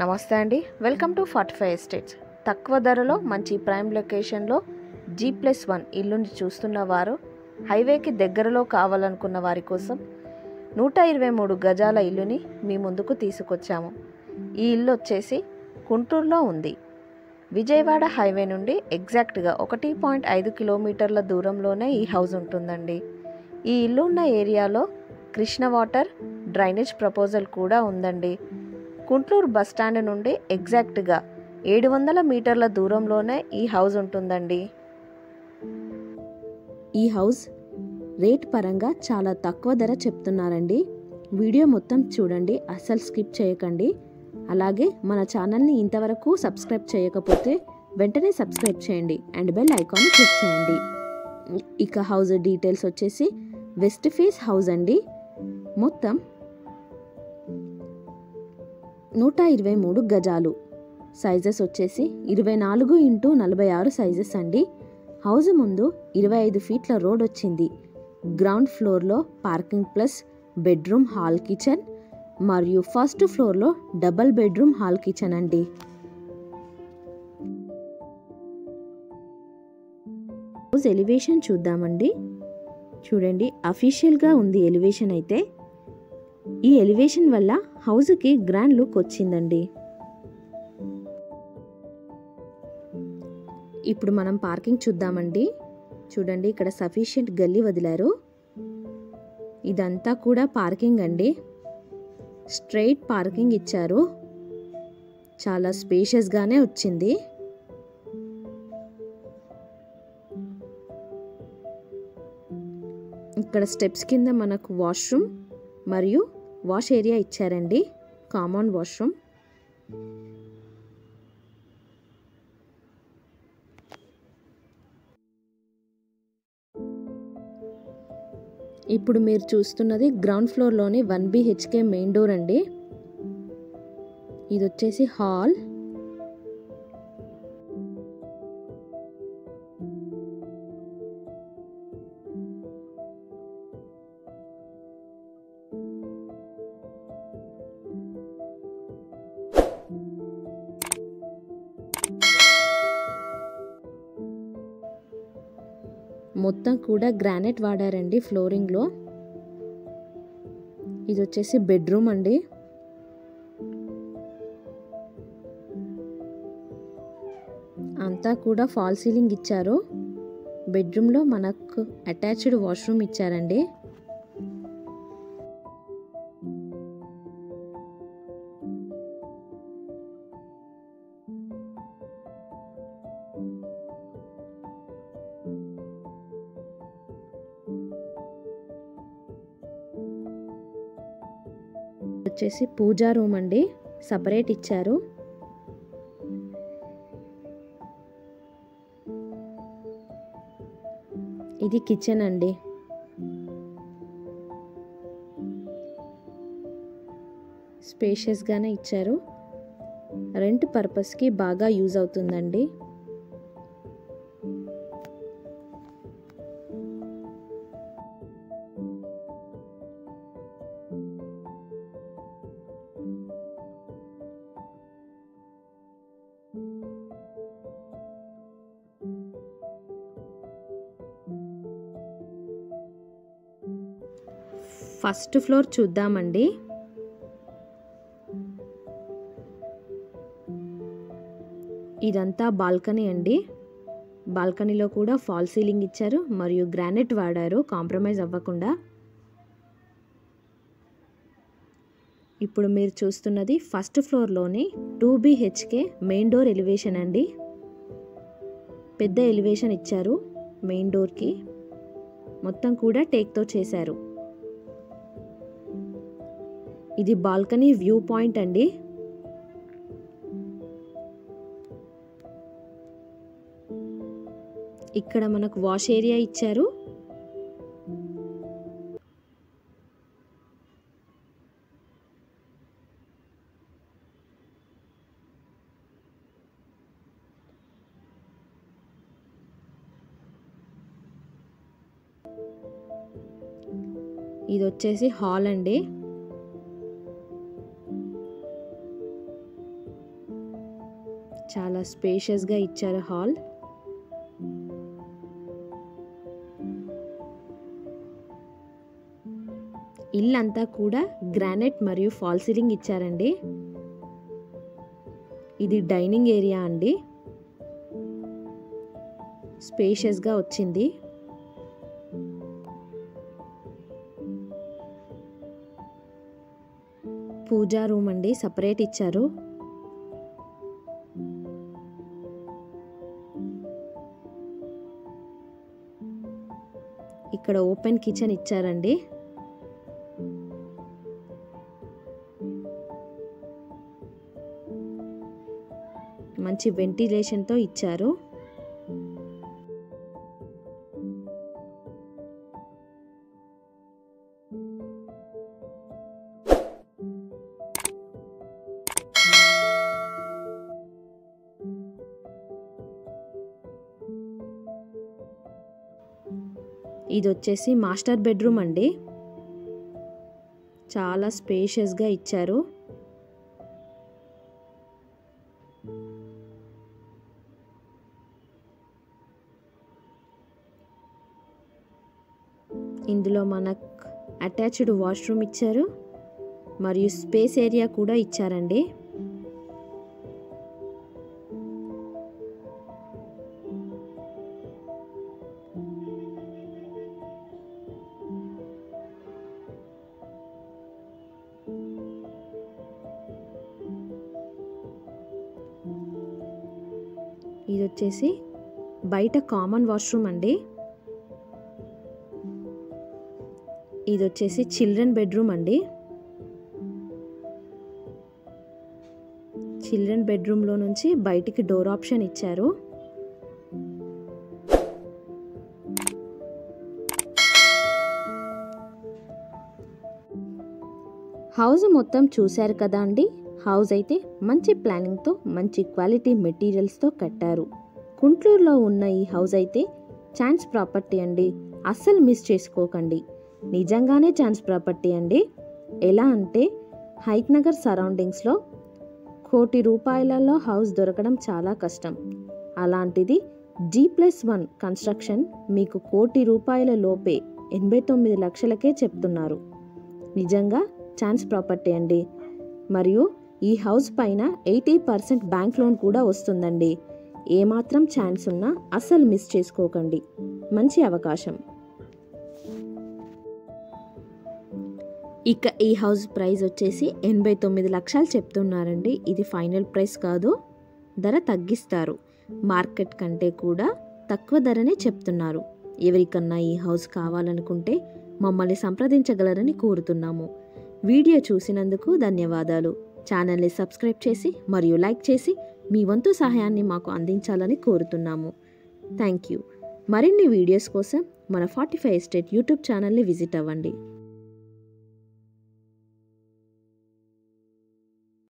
నమస్తే అండి, welcome to 45 estates. తక్కువ ధరలో మంచి ప్రైమ్ లొకేషన్లో G+1 ఇల్లుని చూస్తున్న వారు, హైవేకి దగ్గరలో కావాలనుకున్న వారి కోసం 123 గజాల ఇల్లుని మీ ముందుకు తీసుకొచ్చాము. ఈ ఇల్లు వచ్చేసి గుంటూరులో ఉంది. విజయవాడ హైవే నుండి ఎగ్జాక్ట్గా 1.5 కిలోమీటర్ల దూరంలోనే ఈ హౌస్ ఉంటుందండి. ఈ ఇల్లు ఉన్న ఏరియాలో కృష్ణ వాటర్ డ్రైనేజ్ ప్రపోజల్ కూడా ఉందండి. గుంటూరు బస్టాండ్ నుండి ఎగ్జాక్ట్గా 700 మీటర్ల దూరంలోనే ఈ హౌస్ ఉంటుందండి. ఈ హౌస్ రేట్ పరంగా చాలా తక్కువ ధర చెప్తున్నారండి. వీడియో మొత్తం చూడండి, అస్సలు స్కిప్ చేయకండి. అలాగే మన ఛానల్ని ఇంతవరకు సబ్స్క్రైబ్ చేయకపోతే వెంటనే సబ్స్క్రైబ్ చేయండి అండ్ బెల్ ఐకాన్ క్లిక్ చేయండి. ఇక హౌస్ డీటెయిల్స్ వచ్చేసి వెస్ట్ ఫేస్ హౌస్ అండి. మొత్తం 123 గజాలు. సైజెస్ వచ్చేసి 24x46 సైజెస్ అండి. హౌస్ ముందు 25 ఫీట్ల రోడ్ వచ్చింది. గ్రౌండ్ ఫ్లోర్లో parking plus bedroom hall kitchen మరియు ఫస్ట్ ఫ్లోర్లో డబల్ బెడ్రూమ్ హాల్ కిచెన్ అండి. హౌస్ ఎలివేషన్ చూద్దామండి. చూడండి, అఫీషియల్గా ఉంది ఎలివేషన్ అయితే. ఈ ఎలివేషన్ వల్ల హౌస్కి గ్రాండ్ లుక్ వచ్చిందండి. ఇప్పుడు మనం పార్కింగ్ చూద్దామండి. చూడండి, ఇక్కడ సఫిషియెంట్ గల్లీ వదిలారు. ఇదంతా కూడా పార్కింగ్ అండి. స్ట్రైట్ పార్కింగ్ ఇచ్చారు. చాలా స్పేషియస్గానే వచ్చింది. ఇక్కడ స్టెప్స్ కింద మనకు వాష్రూమ్ మరియు వాష్ ఏరియా ఇచ్చారండి, కామన్ వాష్రూమ్. ఇప్పుడు మీరు చూస్తున్నది గ్రౌండ్ ఫ్లోర్లోని 1 BHK మెయిన్ డోర్ అండి. ఇది వచ్చేసి హాల్. మొత్తం కూడా గ్రానైట్ వాడారండి ఫ్లోరింగ్లో. ఇది వచ్చేసి బెడ్రూమ్ అండి. అంతా కూడా ఫాల్ సీలింగ్ ఇచ్చారు. బెడ్రూమ్లో మనకు అటాచ్డ్ వాష్రూమ్ ఇచ్చారండి. వచ్చేసి పూజా రూమ్ అండి, సపరేట్ ఇచ్చారు. ఇది కిచెన్ అండి. స్పేషియస్గానే ఇచ్చారు. రెంట్ పర్పస్కి బాగా యూజ్ అవుతుందండి. ఫస్ట్ ఫ్లోర్ చూద్దామండి. ఇదంతా బాల్కనీ అండి. బాల్కనీలో కూడా ఫాల్ సీలింగ్ ఇచ్చారు మరియు గ్రానైట్ వాడారు, కాంప్రమైజ్ అవ్వకుండా. ఇప్పుడు మీరు చూస్తున్నది ఫస్ట్ ఫ్లోర్లోని 2 BHK మెయిన్ డోర్ ఎలివేషన్ అండి. పెద్ద ఎలివేషన్ ఇచ్చారు మెయిన్ డోర్కి. మొత్తం కూడా టేక్తో చేశారు. ఇది బాల్కనీ వ్యూ పాయింట్ అండి. ఇక్కడ మనకు వాష్ ఏరియా ఇచ్చారు. ఇది వచ్చేసి హాల్ అండి. చాలా స్పేషియస్గా ఇచ్చారు హాల్. ఇల్లంతా కూడా గ్రానైట్ మరియు ఫాల్ సీలింగ్ ఇచ్చారండి. ఇది డైనింగ్ ఏరియా అండి. స్పేషియస్గా వచ్చింది. పూజా రూమ్ అండి, సపరేట్ ఇచ్చారు. ఇక్కడ ఓపెన్ కిచెన్ ఇచ్చారండి. మంచి వెంటిలేషన్తో ఇచ్చారు. ఇది వచ్చేసి మాస్టర్ బెడ్రూమ్ అండి. చాలా స్పేషియస్గా ఇచ్చారు. ఇందులో మనకు అటాచ్డ్ వాష్రూమ్ ఇచ్చారు మరియు స్పేస్ ఏరియా కూడా ఇచ్చారండి. ఇది వచ్చేసి బయట కామన్ వాష్రూమ్ అండి. ఇది వచ్చేసి చిల్డ్రన్ బెడ్రూమ్ అండి. చిల్డ్రన్ బెడ్రూమ్లో నుంచి బయటికి డోర్ ఆప్షన్ ఇచ్చారు. హౌస్ మొత్తం చూశారు కదా అండి. హౌస్ అయితే మంచి ప్లానింగ్తో మంచి క్వాలిటీ మెటీరియల్స్తో కట్టారు. కుంట్లూరులో ఉన్న ఈ హౌస్ అయితే ఛాన్స్ ప్రాపర్టీ అండి. అస్సలు మిస్ చేసుకోకండి. నిజంగానే ఛాన్స్ ప్రాపర్టీ అండి. ఎలా అంటే హైత్ నగర్ సరౌండింగ్స్లో ₹1,00,00,000 హౌస్ దొరకడం చాలా కష్టం. అలాంటిది G+1 కన్స్ట్రక్షన్ మీకు ₹1,00,00,000 లోపే 89 లక్షలకే చెప్తున్నారు. నిజంగా ఛాన్స్ ప్రాపర్టీ అండి. మరియు ఈ హౌస్ పైన 80% బ్యాంక్ లోన్ కూడా వస్తుందండి. ఏమాత్రం ఛాన్స్ ఉన్నా అస్సలు మిస్ చేసుకోకండి. మంచి అవకాశం. ఇక ఈ హౌస్ ప్రైస్ వచ్చేసి 89 లక్షలు చెప్తున్నారండి. ఇది ఫైనల్ ప్రైస్ కాదు, ధర తగ్గిస్తారు. మార్కెట్ కంటే కూడా తక్కువ ధరనే చెప్తున్నారు. ఎవరికన్నా ఈ హౌస్ కావాలనుకుంటే మమ్మల్ని సంప్రదించగలరని కోరుతున్నాము. వీడియో చూసినందుకు ధన్యవాదాలు. ఛానల్ని సబ్స్క్రైబ్ చేసి మరియు లైక్ చేసి మీ వంతు సహాయాన్ని మాకు అందించాలని కోరుతున్నాము. Thank you. మరిన్ని వీడియోస్ కోసం మన 45 ఎస్టేట్ యూట్యూబ్ ఛానల్ని విజిట్ అవ్వండి.